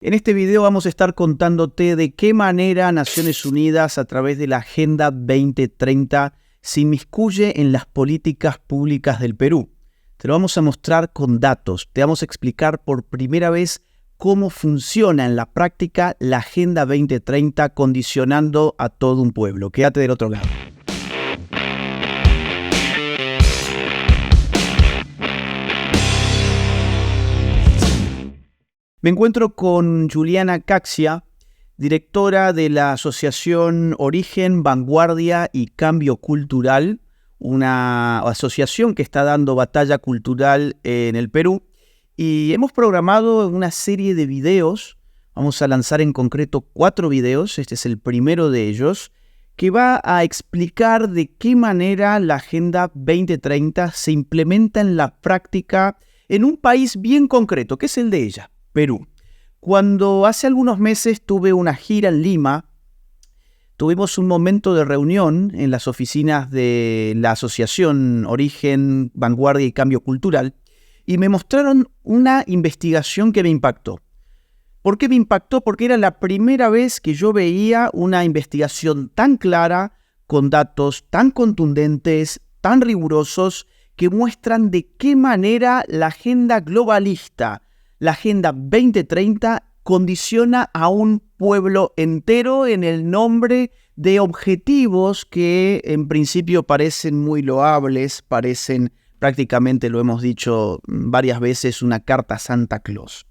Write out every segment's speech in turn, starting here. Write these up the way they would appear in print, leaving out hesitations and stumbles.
En este video vamos a estar contándote de qué manera Naciones Unidas a través de la Agenda 2030 se inmiscuye en las políticas públicas del Perú. Te lo vamos a mostrar con datos, te vamos a explicar por primera vez cómo funciona en la práctica la Agenda 2030 condicionando a todo un pueblo. Quédate del otro lado. Me encuentro con Juliana Caxia, directora de la Asociación Origen, Vanguardia y Cambio Cultural, una asociación que está dando batalla cultural en el Perú. Y hemos programado una serie de videos, vamos a lanzar en concreto 4 videos, este es el primero de ellos, que va a explicar de qué manera la Agenda 2030 se implementa en la práctica en un país bien concreto, que es el de ella, Perú. Cuando hace algunos meses tuve una gira en Lima, tuvimos un momento de reunión en las oficinas de la Asociación Origen, Vanguardia y Cambio Cultural y me mostraron una investigación que me impactó. ¿Por qué me impactó? Porque era la primera vez que yo veía una investigación tan clara, con datos tan contundentes, tan rigurosos, que muestran de qué manera la agenda globalista, la Agenda 2030 condiciona a un pueblo entero en el nombre de objetivos que en principio parecen muy loables, parecen prácticamente, lo hemos dicho varias veces, una carta a Santa Claus.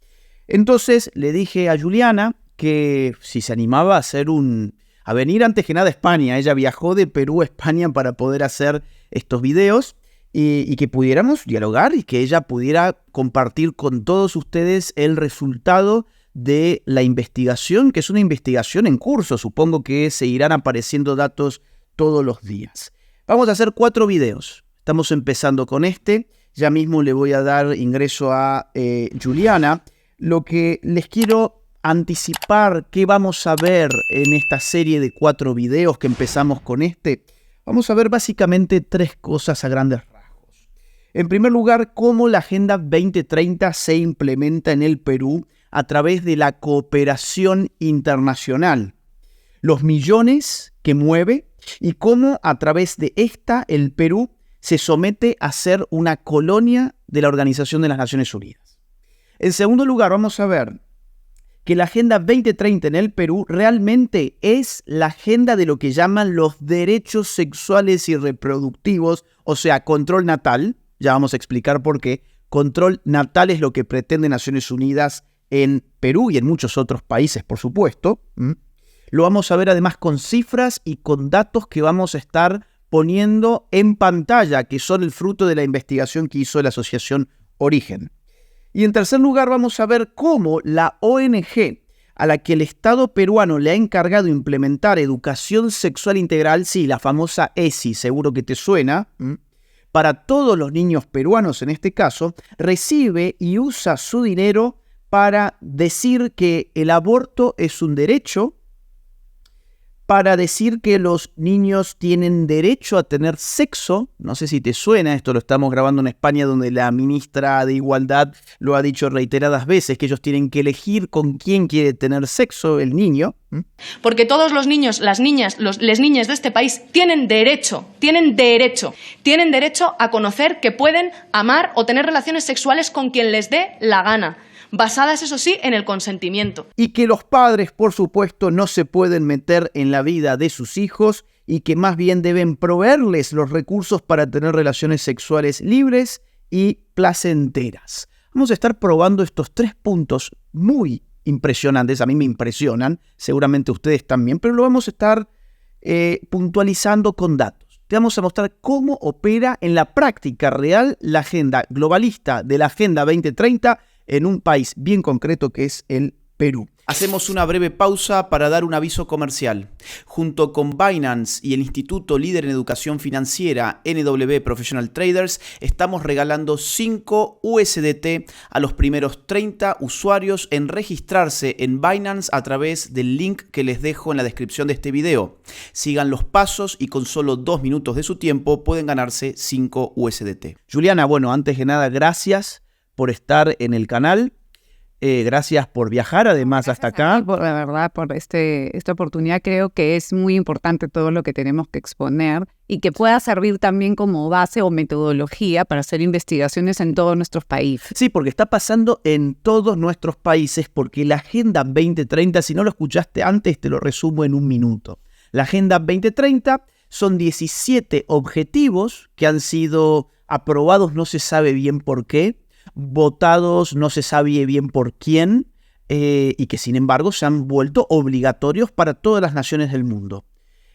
Entonces le dije a Juliana que si se animaba a venir antes que nada a España. Ella viajó de Perú a España para poder hacer estos videos. Y que pudiéramos dialogar y que ella pudiera compartir con todos ustedes el resultado de la investigación, que es una investigación en curso. Supongo que seguirán apareciendo datos todos los días. Vamos a hacer 4 videos. Estamos empezando con este. Ya mismo le voy a dar ingreso a Juliana. Lo que les quiero anticipar que vamos a ver en esta serie de 4 videos que empezamos con este, vamos a ver básicamente 3 cosas a grandes rasgos. En primer lugar, cómo la Agenda 2030 se implementa en el Perú a través de la cooperación internacional, los millones que mueve y cómo a través de esta el Perú se somete a ser una colonia de la Organización de las Naciones Unidas. En segundo lugar, vamos a ver que la Agenda 2030 en el Perú realmente es la agenda de lo que llaman los derechos sexuales y reproductivos, o sea, control natal. Ya vamos a explicar por qué. Control natal es lo que pretende Naciones Unidas en Perú y en muchos otros países, por supuesto. Lo vamos a ver además con cifras y con datos que vamos a estar poniendo en pantalla, que son el fruto de la investigación que hizo la Asociación Origen. Y en tercer lugar vamos a ver cómo la ONG a la que el Estado peruano le ha encargado implementar educación sexual integral, sí, la famosa ESI, seguro que te suena, para todos los niños peruanos en este caso, recibe y usa su dinero para decir que el aborto es un derecho, para decir que los niños tienen derecho a tener sexo. No sé si te suena, esto lo estamos grabando en España, donde la ministra de Igualdad lo ha dicho reiteradas veces, que ellos tienen que elegir con quién quiere tener sexo el niño. Porque todos los niños, las niñas, les niñas de este país tienen derecho a conocer que pueden amar o tener relaciones sexuales con quien les dé la gana, basadas, eso sí, en el consentimiento. Y que los padres, por supuesto, no se pueden meter en la vida de sus hijos y que más bien deben proveerles los recursos para tener relaciones sexuales libres y placenteras. Vamos a estar probando estos 3 puntos muy impresionantes. A mí me impresionan, seguramente ustedes también, pero lo vamos a estar puntualizando con datos. Te vamos a mostrar cómo opera en la práctica real la agenda globalista de la Agenda 2030 en un país bien concreto que es el Perú. Hacemos una breve pausa para dar un aviso comercial. Junto con Binance y el Instituto Líder en Educación Financiera NW Professional Traders, estamos regalando 5 USDT a los primeros 30 usuarios en registrarse en Binance a través del link que les dejo en la descripción de este video. Sigan los pasos y con solo 2 minutos de su tiempo pueden ganarse 5 USDT. Juliana, bueno, antes que nada, gracias por estar en el canal. Gracias por viajar, además, hasta acá. La verdad, por esta oportunidad. Creo que es muy importante todo lo que tenemos que exponer y que pueda servir también como base o metodología para hacer investigaciones en todos nuestros países. Sí, porque está pasando en todos nuestros países, porque la Agenda 2030, si no lo escuchaste antes, te lo resumo en un minuto. La Agenda 2030 son 17 objetivos que han sido aprobados, no se sabe bien por qué, votados no se sabe bien por quién, y que sin embargo se han vuelto obligatorios para todas las naciones del mundo.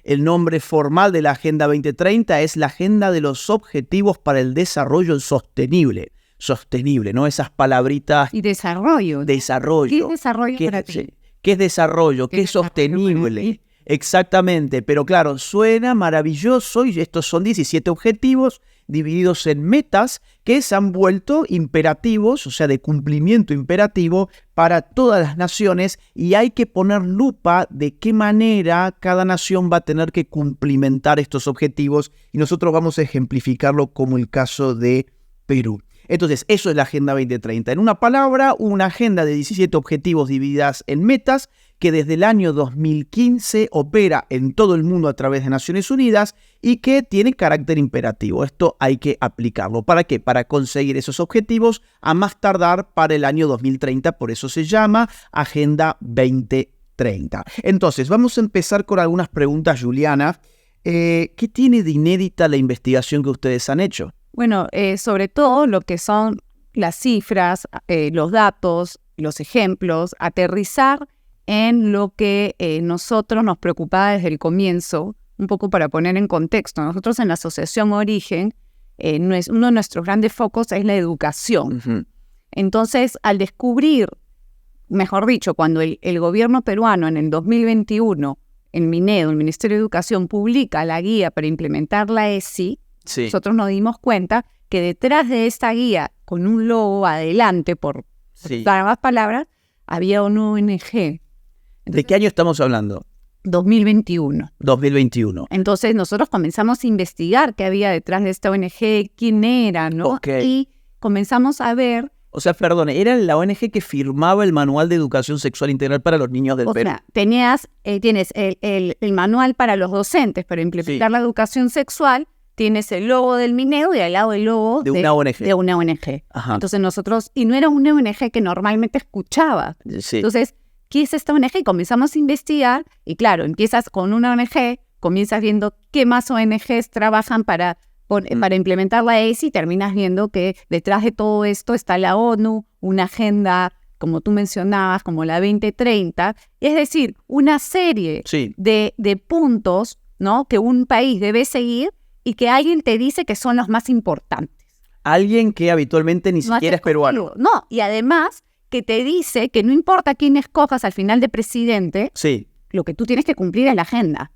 El nombre formal de la Agenda 2030 es la Agenda de los Objetivos para el Desarrollo Sostenible. Sostenible, ¿no? Esas palabritas. Y desarrollo. Desarrollo. ¿Qué es desarrollo para ti? ¿Qué es desarrollo? ¿Qué es sostenible? Exactamente, pero claro, suena maravilloso y estos son 17 objetivos divididos en metas que se han vuelto imperativos, o sea, de cumplimiento imperativo para todas las naciones, y hay que poner lupa de qué manera cada nación va a tener que cumplimentar estos objetivos, y nosotros vamos a ejemplificarlo como el caso de Perú. Entonces, eso es la Agenda 2030. En una palabra, una agenda de 17 objetivos divididas en metas que desde el año 2015 opera en todo el mundo a través de Naciones Unidas y que tiene carácter imperativo. Esto hay que aplicarlo. ¿Para qué? Para conseguir esos objetivos a más tardar para el año 2030. Por eso se llama Agenda 2030. Entonces, vamos a empezar con algunas preguntas, Juliana. ¿Qué tiene de inédita la investigación que ustedes han hecho? Bueno, sobre todo lo que son las cifras, los datos, los ejemplos, aterrizar en lo que nosotros nos preocupaba desde el comienzo, un poco para poner en contexto. Nosotros en la Asociación Origen, uno de nuestros grandes focos es la educación. Uh-huh. Entonces, al descubrir, mejor dicho, cuando el gobierno peruano en el 2021, el MINEDO, el Ministerio de Educación, publica la guía para implementar la ESI, sí, nosotros nos dimos cuenta que detrás de esta guía, con un logo adelante, por dar más palabras, había una ONG. Entonces, ¿de qué año estamos hablando? 2021. 2021. Entonces nosotros comenzamos a investigar qué había detrás de esta ONG, quién era, ¿no? Okay. Y comenzamos a ver... O sea, perdón, era la ONG que firmaba el Manual de Educación Sexual Integral para los niños del Perú. O sea, tienes el manual para los docentes para implementar la educación sexual, tienes el logo del MINEDO y al lado el logo de una ONG. De una ONG. Ajá. Entonces nosotros, y no era una ONG que normalmente escuchaba. Sí. Entonces, ¿qué es esta ONG? Y comenzamos a investigar, y claro, empiezas con una ONG, comienzas viendo qué más ONGs trabajan para implementar la ESI, y terminas viendo que detrás de todo esto está la ONU, una agenda, como tú mencionabas, como la 2030, es decir, una serie de puntos, ¿no?, que un país debe seguir y que alguien te dice que son los más importantes. Alguien que habitualmente ni siquiera es peruano. No, y además que te dice que no importa quién escojas al final de presidente, lo que tú tienes que cumplir es la agenda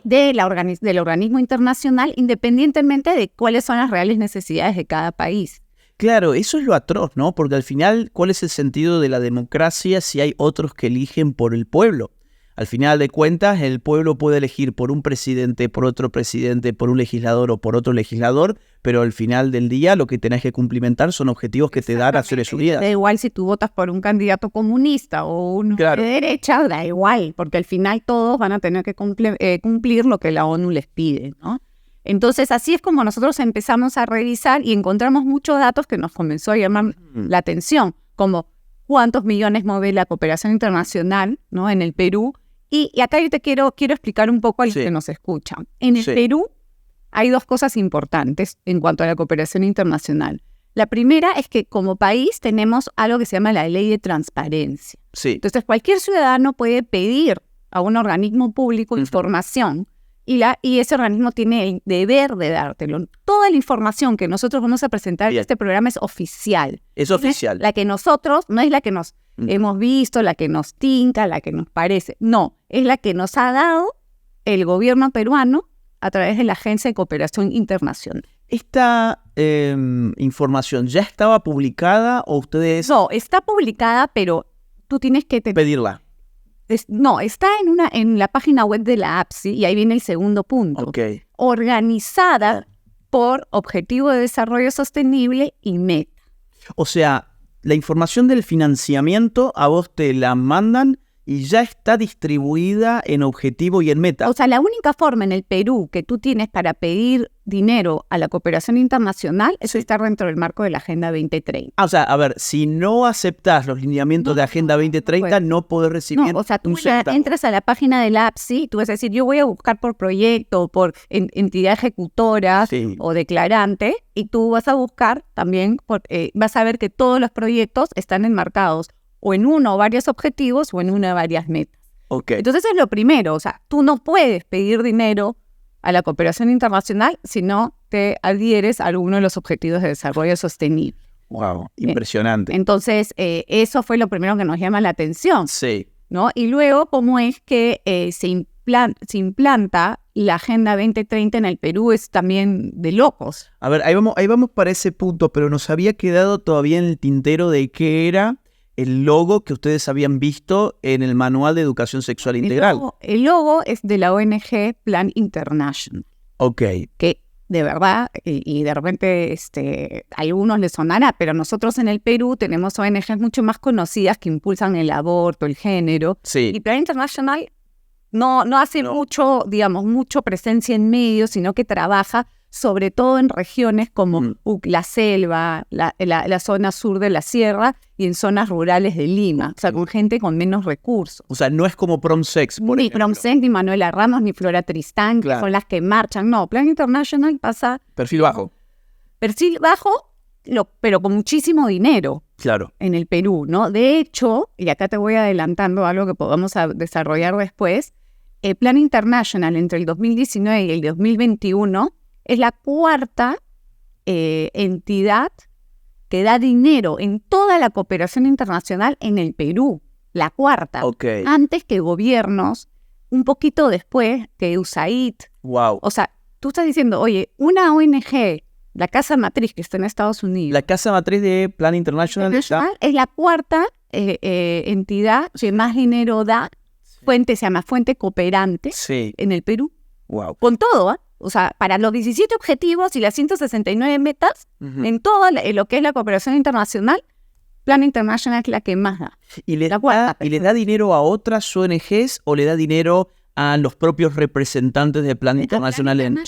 del organismo internacional, independientemente de cuáles son las reales necesidades de cada país. Claro, eso es lo atroz, ¿no? Porque al final, ¿cuál es el sentido de la democracia si hay otros que eligen por el pueblo? Al final de cuentas, el pueblo puede elegir por un presidente, por otro presidente, por un legislador o por otro legislador, pero al final del día lo que tenés que cumplimentar son objetivos que te da Naciones Unidas. Da igual si tú votas por un candidato comunista o uno de derecha, da igual, porque al final todos van a tener que cumplir lo que la ONU les pide, ¿no? Entonces, así es como nosotros empezamos a revisar y encontramos muchos datos que nos comenzó a llamar la atención, como cuántos millones mueve la cooperación internacional, ¿no?, en el Perú. Y acá yo te quiero explicar un poco a los que nos escuchan. En el Perú hay dos cosas importantes en cuanto a la cooperación internacional. La primera es que como país tenemos algo que se llama la ley de transparencia. Entonces cualquier ciudadano puede pedir a un organismo público información y ese organismo tiene el deber de dártelo. Toda la información que nosotros vamos a presentar en este programa es oficial. Es oficial. La que nosotros, no es la que nos hemos visto, la que nos tinca, la que nos parece. No, es la que nos ha dado el gobierno peruano a través de la Agencia de Cooperación Internacional. ¿Esta información ya estaba publicada o ustedes...? No, está publicada, pero tú tienes que... pedirla. No, está en la página web de la APSI y ahí viene el segundo punto. Organizada por Objetivo de Desarrollo Sostenible y Meta. O sea, la información del financiamiento a vos te la mandan y ya está distribuida en objetivo y en meta. O sea, la única forma en el Perú que tú tienes para pedir dinero a la cooperación internacional es estar dentro del marco de la Agenda 2030. O sea, a ver, si no aceptás los lineamientos de Agenda 2030, no podés recibir o sea, tú un centavo. entras a la página del APSI y tú vas a decir, yo voy a buscar por proyecto o por entidad ejecutora o declarante, y tú vas a buscar también, vas a ver que todos los proyectos están enmarcados o en uno o varios objetivos o en una o varias metas. Okay. Entonces eso es lo primero, o sea, tú no puedes pedir dinero a la cooperación internacional si no te adhieres a alguno de los objetivos de desarrollo sostenible. Wow, impresionante. Entonces, eso fue lo primero que nos llama la atención. Sí. ¿No? Y luego, cómo es que se implanta la Agenda 2030 en el Perú es también de locos. A ver, ahí vamos para ese punto, pero nos había quedado todavía en el tintero de qué era el logo que ustedes habían visto en el Manual de Educación Sexual Integral. El logo es de la ONG Plan International. Ok. Que de verdad, y de repente a algunos les sonará, pero nosotros en el Perú tenemos ONGs mucho más conocidas que impulsan el aborto, el género. Sí. Y Plan International no hace mucho presencia en medios, sino que trabaja sobre todo en regiones como la selva, la zona sur de la sierra y en zonas rurales de Lima, o sea, con gente con menos recursos. O sea, no es como Promsex, por Ni ejemplo. Promsex, ni Manuela Ramos, ni Flora Tristán, que son las que marchan. No, Plan International pasa... Perfil bajo. Perfil bajo, pero con muchísimo dinero. Claro. En el Perú, ¿no? De hecho, y acá te voy adelantando algo que podamos desarrollar después, el Plan International entre el 2019 y el 2021 es la cuarta entidad que da dinero en toda la cooperación internacional en el Perú. La cuarta. Okay. Antes que gobiernos, un poquito después que USAID. Wow. O sea, tú estás diciendo, oye, una ONG, la Casa Matriz que está en Estados Unidos. La Casa Matriz de Plan International es la cuarta entidad que más dinero da. Se llama Fuente Cooperante en el Perú. Wow. Con todo, ¿eh? O sea, para los 17 objetivos y las 169 metas, en todo lo que es la cooperación internacional, Plan International es la que más da. ¿Y le da dinero a otras ONGs o le da dinero a los propios representantes del Plan Internacional?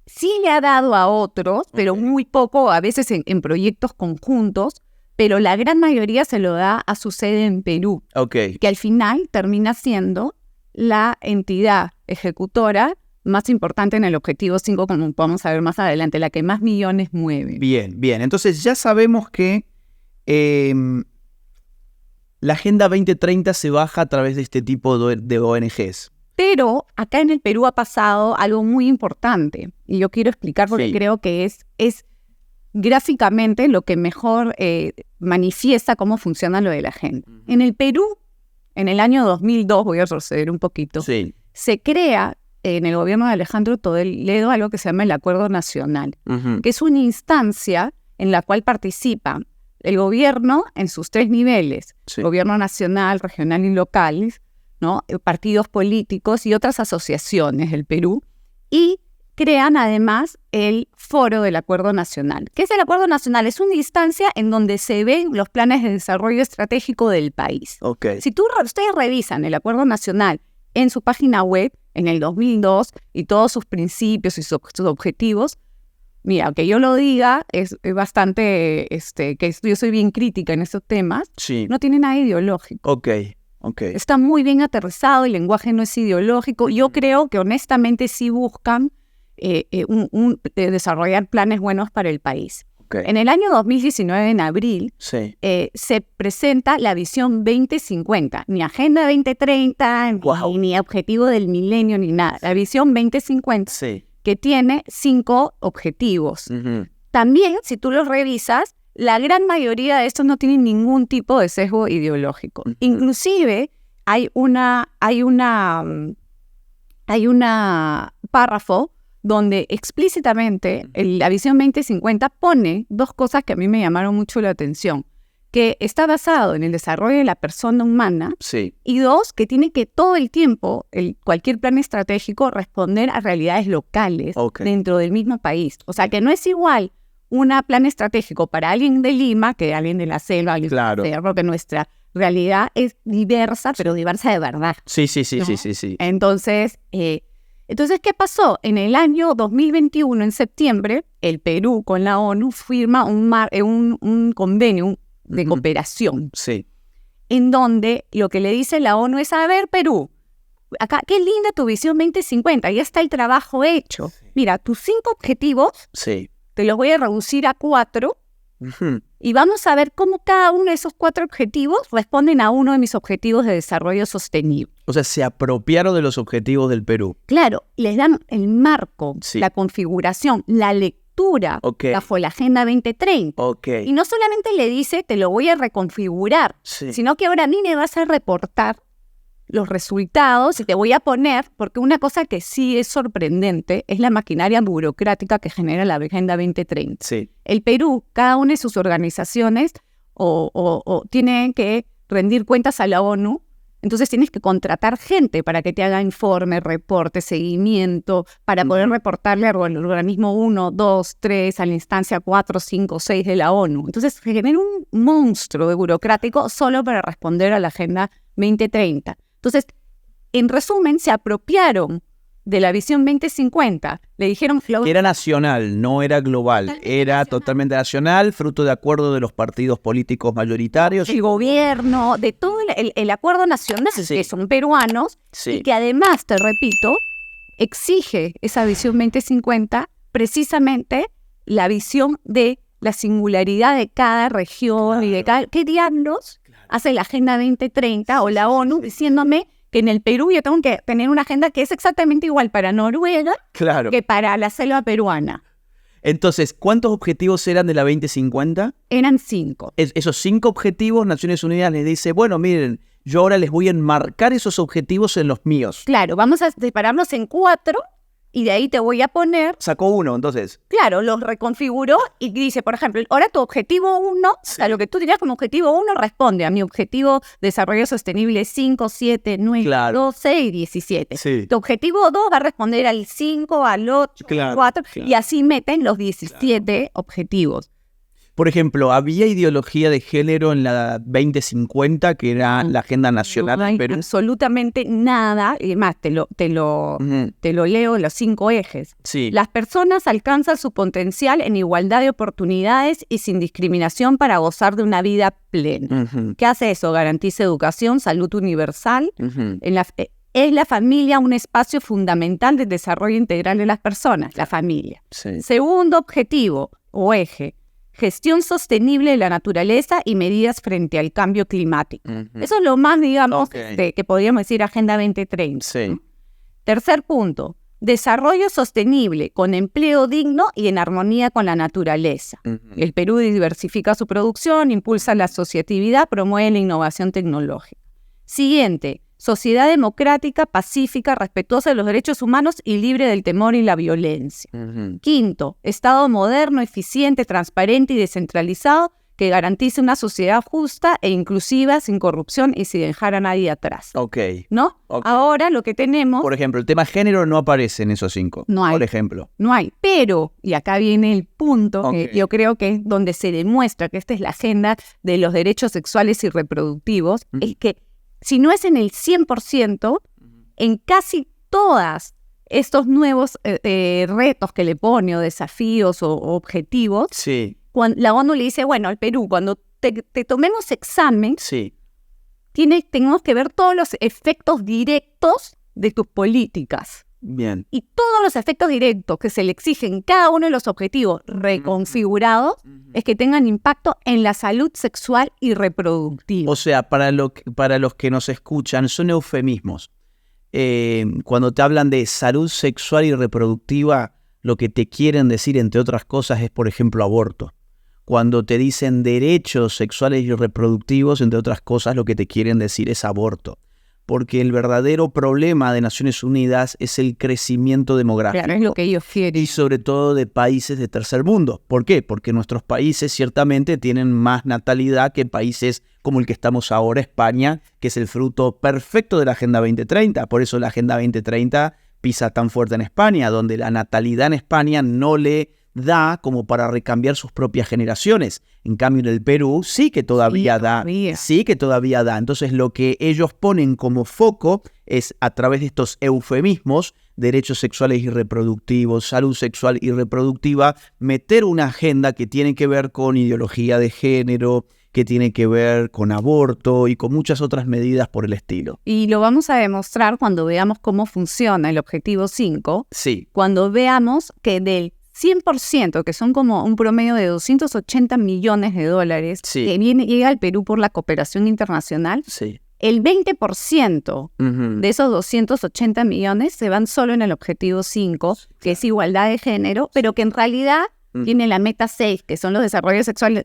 Sí le ha dado a otros, pero muy poco, a veces en proyectos conjuntos, pero la gran mayoría se lo da a su sede en Perú, que al final termina siendo la entidad ejecutora más importante en el objetivo 5, como vamos a ver más adelante, la que más millones mueve. Bien. Entonces ya sabemos que la Agenda 2030 se baja a través de este tipo de ONGs. Pero acá en el Perú ha pasado algo muy importante, y yo quiero explicar porque creo que es gráficamente lo que mejor manifiesta cómo funciona lo de la agenda. En el Perú, en el año 2002, voy a retroceder un poquito, se crea en el gobierno de Alejandro Toledo algo que se llama el Acuerdo Nacional, que es una instancia en la cual participa el gobierno en sus 3 niveles, gobierno nacional, regional y local, ¿no? Partidos políticos y otras asociaciones del Perú, y crean además el Foro del Acuerdo Nacional. ¿Qué es el Acuerdo Nacional? Es una instancia en donde se ven los planes de desarrollo estratégico del país. Si ustedes revisan el Acuerdo Nacional en su página web, en el 2002, y todos sus principios y sus objetivos, mira, aunque yo lo diga, es bastante, que yo soy bien crítica en estos temas, no tiene nada ideológico. Está muy bien aterrizado, el lenguaje no es ideológico. Yo creo que honestamente sí buscan desarrollar planes buenos para el país. En el año 2019, en abril, se presenta la Visión 2050. Ni Agenda 2030, ni Objetivo del Milenio, ni nada. La Visión 2050, que tiene 5 objetivos. También, si tú los revisas, la gran mayoría de estos no tienen ningún tipo de sesgo ideológico. Inclusive, hay una párrafo donde explícitamente la Visión 2050 pone 2 cosas que a mí me llamaron mucho la atención, que está basado en el desarrollo de la persona humana, y 2, que tiene que todo el tiempo, cualquier plan estratégico, responder a realidades locales dentro del mismo país. O sea, que no es igual un plan estratégico para alguien de Lima que alguien de la selva, alguien Claro. de porque nuestra realidad es diversa, pero diversa de verdad. Sí. Entonces, ¿qué pasó? En el año 2021, en septiembre, el Perú con la ONU firma un convenio de cooperación, Sí. en donde lo que le dice la ONU es, a ver, Perú, acá, qué linda tu visión 2050, ya está el trabajo hecho. Mira, tus 5 objetivos Sí. te los voy a reducir a 4 Ujú. y vamos a ver cómo cada uno de esos 4 objetivos responden a uno de mis objetivos de desarrollo sostenible. O sea, se apropiaron de los objetivos del Perú. Claro, les dan el marco, Sí. la configuración, la lectura Ok. bajo la Agenda 2030. Ok. Y no solamente le dice, te lo voy a reconfigurar, Sí. sino que ahora a mí me vas a reportar los resultados y te voy a poner, porque una cosa que sí es sorprendente es la maquinaria burocrática que genera la Agenda 2030. Sí. El Perú, cada una de sus organizaciones o tienen que rendir cuentas a la ONU, entonces tienes que contratar gente para que te haga informe, reporte, seguimiento, para poder reportarle al organismo 1, 2, 3, a la instancia 4, 5, 6 de la ONU. Entonces se genera un monstruo de burocrático solo para responder a la Agenda 2030. Entonces, en resumen, se apropiaron de la visión 2050. Le dijeron... Era nacional, no era global. Era totalmente nacional, fruto de acuerdo de los partidos políticos mayoritarios. El gobierno, de todo el acuerdo nacional, Sí. que son peruanos, Sí. y que además, te repito, exige esa visión 2050 precisamente la visión de la singularidad de cada región y de cada... ¿Qué diablos hace la Agenda 2030 o la ONU diciéndome que en el Perú yo tengo que tener una agenda que es exactamente igual para Noruega Claro. que para la selva peruana? Entonces, ¿cuántos objetivos eran de la 2050? Eran 5. Esos 5 objetivos, Naciones Unidas les dice, bueno, miren, yo ahora les voy a enmarcar esos objetivos en los míos. Claro, vamos a separarnos en 4 y de ahí te voy a poner... Sacó uno, entonces. Claro, los reconfiguró y dice, por ejemplo, ahora tu objetivo 1, Sí. a lo que tú dirías como objetivo 1 responde a mi objetivo de desarrollo sostenible 5, 7, 9, Claro. 12 y 17. Sí. Tu objetivo 2 va a responder al 5, al 8, Claro, al 4 claro. y así meten los 17 objetivos. Por ejemplo, había ideología de género en la 2050, que era la agenda nacional No hay del Perú. absolutamente nada, y más, te lo leo en los 5 ejes. Sí. Las personas alcanzan su potencial en igualdad de oportunidades y sin discriminación para gozar de una vida plena. Ujú, ¿Qué hace eso? Garantiza educación, salud universal. ujú. Es la familia un espacio fundamental del desarrollo integral de las personas, la familia. Sí. Segundo objetivo o eje, gestión sostenible de la naturaleza y medidas frente al cambio climático. Ujú. Eso es lo más, digamos, Ok. que podríamos decir Agenda 2030. Sí. Tercer punto, desarrollo sostenible con empleo digno y en armonía con la naturaleza. Ujú. El Perú diversifica su producción, impulsa la asociatividad, promueve la innovación tecnológica. Siguiente, sociedad democrática, pacífica, respetuosa de los derechos humanos y libre del temor y la violencia. Ujú. Quinto, Estado moderno, eficiente, transparente y descentralizado que garantice una sociedad justa e inclusiva, sin corrupción y sin dejar a nadie atrás. Ok. ¿No? Ok. Ahora lo que tenemos... Por ejemplo, el tema género no aparece en esos 5. No hay. Por ejemplo. No hay, pero, y acá viene el punto, Ok. que yo creo que es donde se demuestra que esta es la agenda de los derechos sexuales y reproductivos, Ujú. es que si no es en el 100%, en casi todas estos nuevos retos que le pone, o desafíos o objetivos, Sí. cuando la ONU le dice, bueno, al Perú, cuando te tomemos examen, Sí. tenemos que ver todos los efectos directos de tus políticas. Bien. Y todos los efectos directos que se le exigen cada uno de los objetivos reconfigurados es que tengan impacto en la salud sexual y reproductiva. O sea, para los que nos escuchan, son eufemismos. Cuando te hablan de salud sexual y reproductiva, lo que te quieren decir, entre otras cosas, es, por ejemplo, aborto. Cuando te dicen derechos sexuales y reproductivos, entre otras cosas, lo que te quieren decir es aborto. Porque el verdadero problema de Naciones Unidas es el crecimiento demográfico. Claro, es lo que ellos quieren. Y sobre todo de países de tercer mundo. ¿Por qué? Porque nuestros países ciertamente tienen más natalidad que países como el que estamos ahora, España, que es el fruto perfecto de la Agenda 2030. Por eso la Agenda 2030 pisa tan fuerte en España, donde la natalidad en España no le da como para recambiar sus propias generaciones. En cambio, en el Perú sí que todavía da. Sí que todavía da. Entonces, lo que ellos ponen como foco es, a través de estos eufemismos, derechos sexuales y reproductivos, salud sexual y reproductiva, meter una agenda que tiene que ver con ideología de género, que tiene que ver con aborto y con muchas otras medidas por el estilo. Y lo vamos a demostrar cuando veamos cómo funciona el objetivo 5. Sí. Cuando veamos que del 100%, que son como un promedio de 280 millones de dólares, sí, que llega al Perú por la cooperación internacional, sí, el 20% de esos 280 millones se van solo en el objetivo 5, que es igualdad de género, pero que en realidad tiene la meta 6, que son los desarrollos sexuales,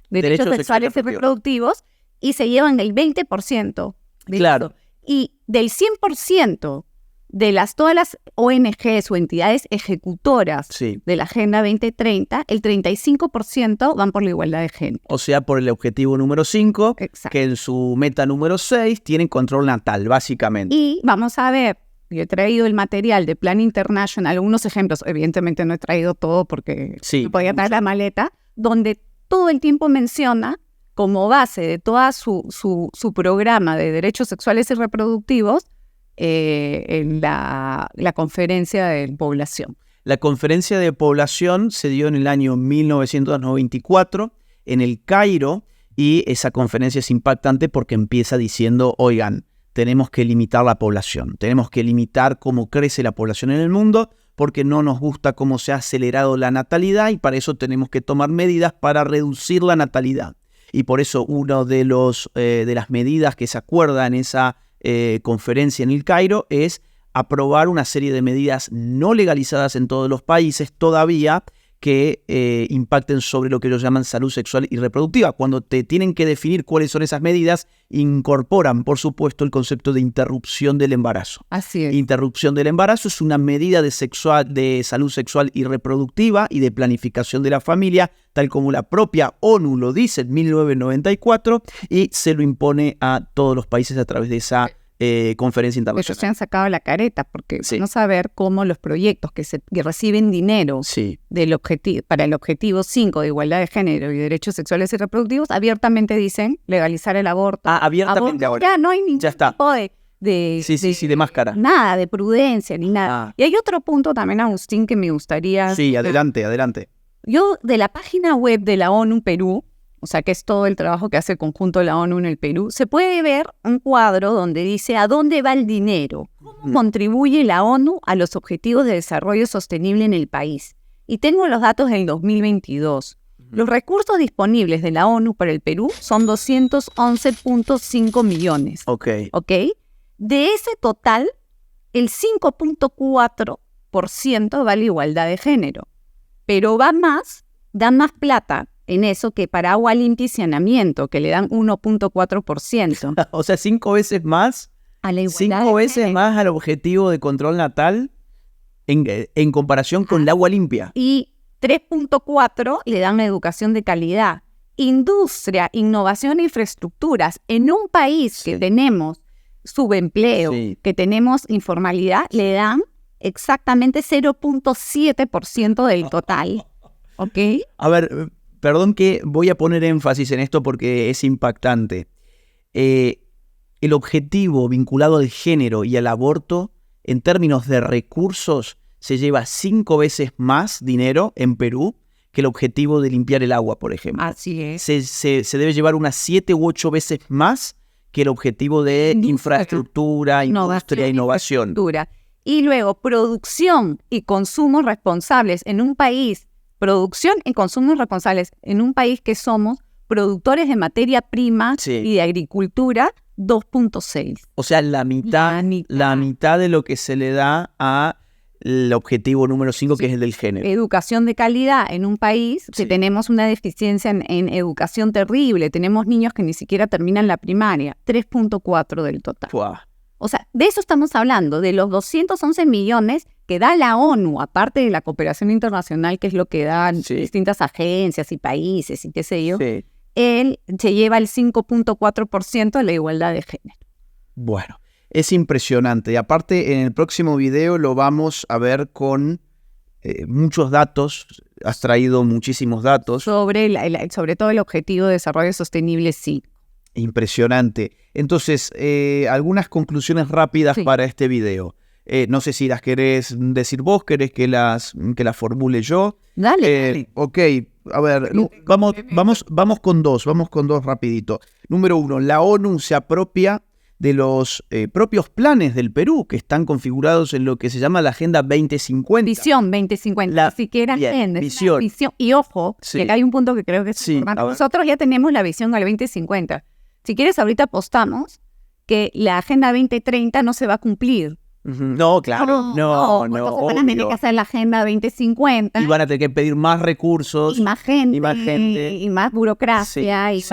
derechos sexuales y reproductivos, y se llevan el 20%. Claro. Y del 100% de todas las ONGs o entidades ejecutoras de la Agenda 2030, el 35% van por la igualdad de género. O sea, por el objetivo número 5, que en su meta número 6 tienen control natal, básicamente. Y vamos a ver, yo he traído el material de Plan International, algunos ejemplos, evidentemente no he traído todo porque no podía traer la maleta, donde todo el tiempo menciona como base de toda su programa de derechos sexuales y reproductivos en la conferencia de población. La conferencia de población se dio en el año 1994 en el Cairo, y esa conferencia es impactante porque empieza diciendo, oigan, tenemos que limitar la población, tenemos que limitar cómo crece la población en el mundo, porque no nos gusta cómo se ha acelerado la natalidad y para eso tenemos que tomar medidas para reducir la natalidad. Y por eso una de las medidas que se acuerda en esa conferencia en el Cairo es aprobar una serie de medidas no legalizadas en todos los países todavía que impacten sobre lo que ellos llaman salud sexual y reproductiva. Cuando te tienen que definir cuáles son esas medidas, incorporan, por supuesto, el concepto de interrupción del embarazo. Así es. Interrupción del embarazo es una medida de salud sexual y reproductiva y de planificación de la familia, tal como la propia ONU lo dice en 1994, y se lo impone a todos los países a través de esa conferencia internacional. Ellos se han sacado la careta porque vamos a ver cómo los proyectos que reciben dinero para el objetivo 5 de igualdad de género y derechos sexuales y reproductivos abiertamente dicen legalizar el aborto. Abiertamente ahora. Ya no hay ningún tipo de máscara. Nada, de prudencia ni nada. Y hay otro punto también, Agustín, que me gustaría... Sí, adelante. Yo, de la página web de la ONU Perú, o sea, que es todo el trabajo que hace el conjunto de la ONU en el Perú, se puede ver un cuadro donde dice a dónde va el dinero, cómo contribuye la ONU a los objetivos de desarrollo sostenible en el país. Y tengo los datos del 2022. Los recursos disponibles de la ONU para el Perú son 211.5 millones. Ok. De ese total, el 5.4% va a la igualdad de género. Pero dan más plata en eso que para agua limpia y saneamiento, que le dan 1.4%. O sea, 5 veces más. A la igualdad 5 veces más al objetivo de control natal en comparación con el agua limpia. Y 3.4 le dan a educación de calidad. Industria, innovación e infraestructuras. En un país que tenemos subempleo, que tenemos informalidad, le dan exactamente 0.7% del total. ¿Ok? A ver, perdón que voy a poner énfasis en esto porque es impactante. El objetivo vinculado al género y al aborto, en términos de recursos, se lleva 5 veces más dinero en Perú que el objetivo de limpiar el agua, por ejemplo. Así es. Se debe llevar unas 7 u 8 veces más que el objetivo de infraestructura, industria, innovación. Y luego, producción y consumo responsables en un país. Producción y consumo responsables en un país que somos productores de materia prima y de agricultura, 2.6. O sea, la mitad de lo que se le da al objetivo número 5, que es el del género. Educación de calidad en un país que tenemos una deficiencia en educación terrible. Tenemos niños que ni siquiera terminan la primaria, 3.4 del total. Wow. O sea, de eso estamos hablando, de los 211 millones que da la ONU, aparte de la cooperación internacional, que es lo que dan distintas agencias y países y qué sé yo, él se lleva el 5.4% de la igualdad de género. Bueno, es impresionante. Y aparte, en el próximo video lo vamos a ver con muchos datos, has traído muchísimos datos. Sobre todo el Objetivo de Desarrollo Sostenible, sí. Impresionante. Entonces, algunas conclusiones rápidas para este video. No sé si las querés decir vos, querés que las formule yo. Dale. Ok, a ver, vamos con dos rapidito. Número 1, la ONU se apropia de los propios planes del Perú, que están configurados en lo que se llama la Agenda 2050. Visión 2050, ni siquiera agenda. Visión. Y ojo, que acá hay un punto que creo que es importante. Nosotros ya tenemos la visión al 2050. Si quieres, ahorita apostamos que la Agenda 2030 no se va a cumplir. No, claro, no. Van a tener que hacer la Agenda 2050. Y van a tener que pedir más recursos. Y más gente. Y más burocracia. Y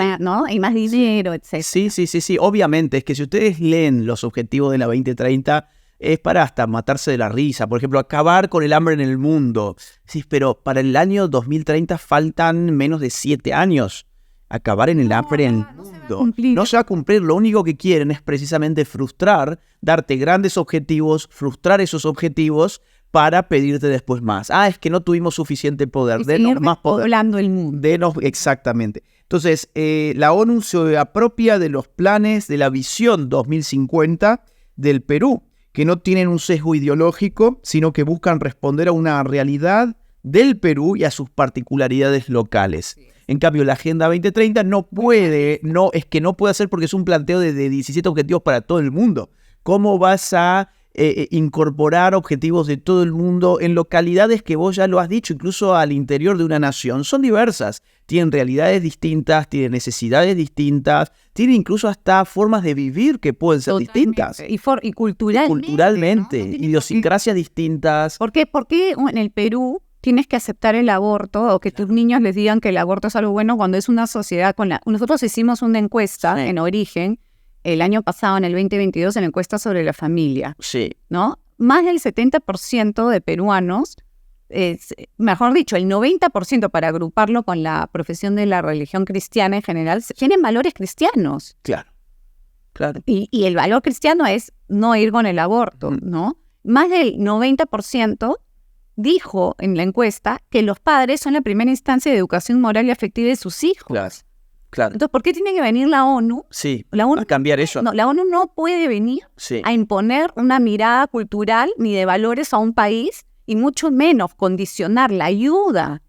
más dinero, etc. Sí. Obviamente, es que si ustedes leen los objetivos de la 2030, es para hasta matarse de la risa. Por ejemplo, acabar con el hambre en el mundo. Sí, pero para el año 2030 faltan menos de 7 años. Acabar en el hambre en el mundo. No se va a cumplir. Lo único que quieren es precisamente frustrar, darte grandes objetivos, frustrar esos objetivos para pedirte después más. Es que no tuvimos suficiente poder. Denos más poder. Poblando el mundo. Exactamente. Entonces, la ONU se apropia de los planes de la visión 2050 del Perú, que no tienen un sesgo ideológico, sino que buscan responder a una realidad del Perú y a sus particularidades locales. En cambio, la Agenda 2030 no puede hacer porque es un planteo de 17 objetivos para todo el mundo. ¿Cómo vas a incorporar objetivos de todo el mundo en localidades que vos ya lo has dicho, incluso al interior de una nación? Son diversas, tienen realidades distintas, tienen necesidades distintas, tienen incluso hasta formas de vivir que pueden ser distintas. Y culturalmente. ¿No? Idiosincrasias distintas. ¿Por qué en el Perú tienes que aceptar el aborto o que tus niños les digan que el aborto es algo bueno cuando es una sociedad Nosotros hicimos una encuesta en Origen el año pasado, en el 2022, en la encuesta sobre la familia. Sí. ¿No? Más del 70% de peruanos, mejor dicho, el 90% para agruparlo con la profesión de la religión cristiana en general, tienen valores cristianos. Claro. Y el valor cristiano es no ir con el aborto, ¿no? Más del 90% dijo en la encuesta que los padres son la primera instancia de educación moral y afectiva de sus hijos. Claro. Entonces, ¿por qué tiene que venir la ONU? Sí, a cambiar eso. No, la ONU no puede venir a imponer una mirada cultural ni de valores a un país y mucho menos condicionar la ayuda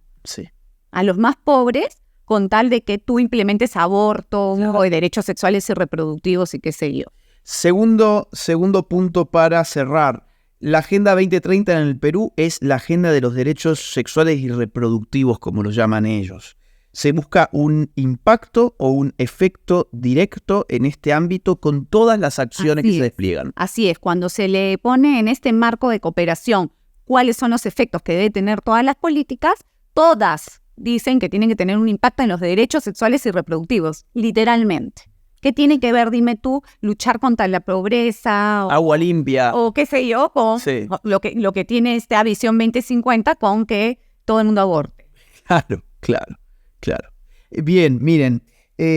a los más pobres con tal de que tú implementes aborto o derechos sexuales y reproductivos y qué sé yo. Segundo punto para cerrar. La Agenda 2030 en el Perú es la agenda de los derechos sexuales y reproductivos, como lo llaman ellos. Se busca un impacto o un efecto directo en este ámbito con todas las acciones que se despliegan. Así es, cuando se le pone en este marco de cooperación cuáles son los efectos que deben tener todas las políticas, todas dicen que tienen que tener un impacto en los derechos sexuales y reproductivos, literalmente. ¿Qué tiene que ver, dime tú, luchar contra la pobreza? Agua limpia. O qué sé yo, con lo que tiene esta visión 2050 con que todo el mundo aborte. Claro. Bien, miren,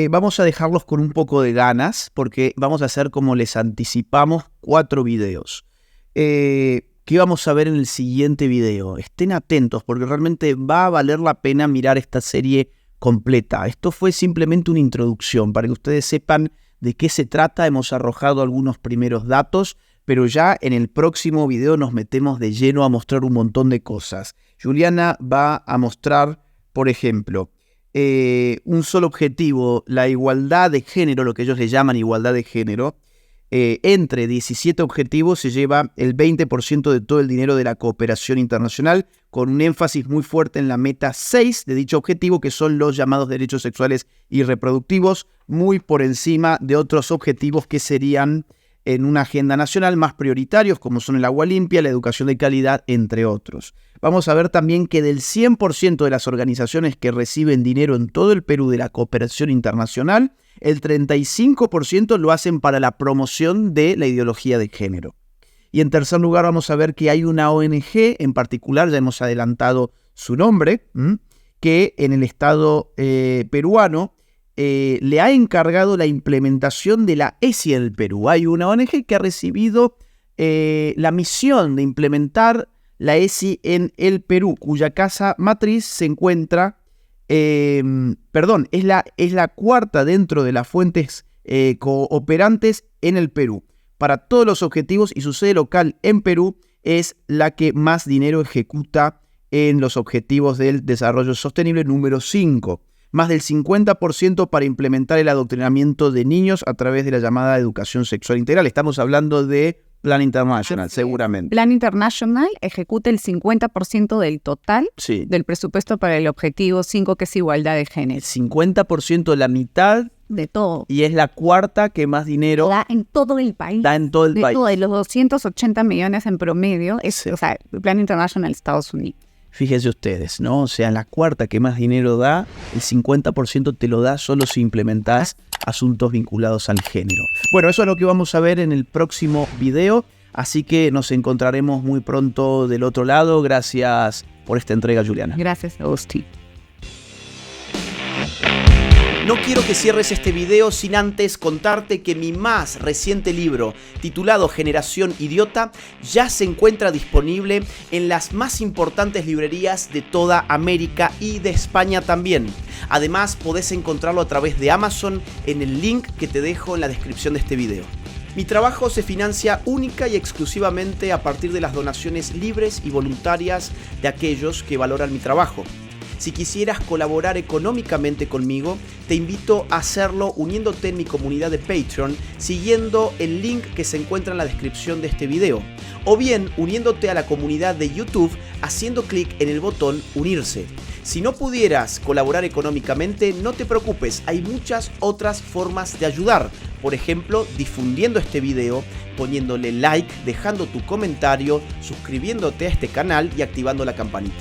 vamos a dejarlos con un poco de ganas porque vamos a hacer, como les anticipamos, 4 videos. ¿Qué vamos a ver en el siguiente video? Estén atentos porque realmente va a valer la pena mirar esta serie completa. Esto fue simplemente una introducción para que ustedes sepan de qué se trata. Hemos arrojado algunos primeros datos, pero ya en el próximo video nos metemos de lleno a mostrar un montón de cosas. Juliana va a mostrar, por ejemplo, un solo objetivo, la igualdad de género, lo que ellos le llaman igualdad de género. Entre 17 objetivos se lleva el 20% de todo el dinero de la cooperación internacional, con un énfasis muy fuerte en la meta 6 de dicho objetivo, que son los llamados derechos sexuales y reproductivos, muy por encima de otros objetivos que serían en una agenda nacional más prioritarios, como son el agua limpia, la educación de calidad, entre otros. Vamos a ver también que del 100% de las organizaciones que reciben dinero en todo el Perú de la cooperación internacional, el 35% lo hacen para la promoción de la ideología de género. Y en tercer lugar vamos a ver que hay una ONG en particular, ya hemos adelantado su nombre, que en el Estado peruano le ha encargado la implementación de la ESI en el Perú. Hay una ONG que ha recibido la misión de implementar la ESI en el Perú, cuya casa matriz se encuentra, es la cuarta dentro de las fuentes cooperantes en el Perú. Para todos los objetivos, y su sede local en Perú es la que más dinero ejecuta en los objetivos del desarrollo sostenible número 5. Más del 50% para implementar el adoctrinamiento de niños a través de la llamada educación sexual integral. Estamos hablando de Plan International, seguramente. Plan International ejecuta el 50% del total del presupuesto para el objetivo 5, que es igualdad de género. El 50%, la mitad de todo. Y es la cuarta que más dinero da en todo el país. Da en todo el país. De los 280 millones en promedio, el Plan International Estados Unidos. Fíjense ustedes, ¿no? O sea, la cuarta que más dinero da, el 50% te lo da solo si implementás asuntos vinculados al género. Bueno, eso es lo que vamos a ver en el próximo video, así que nos encontraremos muy pronto del otro lado. Gracias por esta entrega, Juliana. Gracias, Agustín. No quiero que cierres este video sin antes contarte que mi más reciente libro, titulado Generación Idiota, ya se encuentra disponible en las más importantes librerías de toda América y de España también. Además, podés encontrarlo a través de Amazon en el link que te dejo en la descripción de este video. Mi trabajo se financia única y exclusivamente a partir de las donaciones libres y voluntarias de aquellos que valoran mi trabajo. Si quisieras colaborar económicamente conmigo, te invito a hacerlo uniéndote en mi comunidad de Patreon, siguiendo el link que se encuentra en la descripción de este video, o bien uniéndote a la comunidad de YouTube haciendo clic en el botón Unirse. Si no pudieras colaborar económicamente, no te preocupes, hay muchas otras formas de ayudar. Por ejemplo, difundiendo este video, poniéndole like, dejando tu comentario, suscribiéndote a este canal y activando la campanita.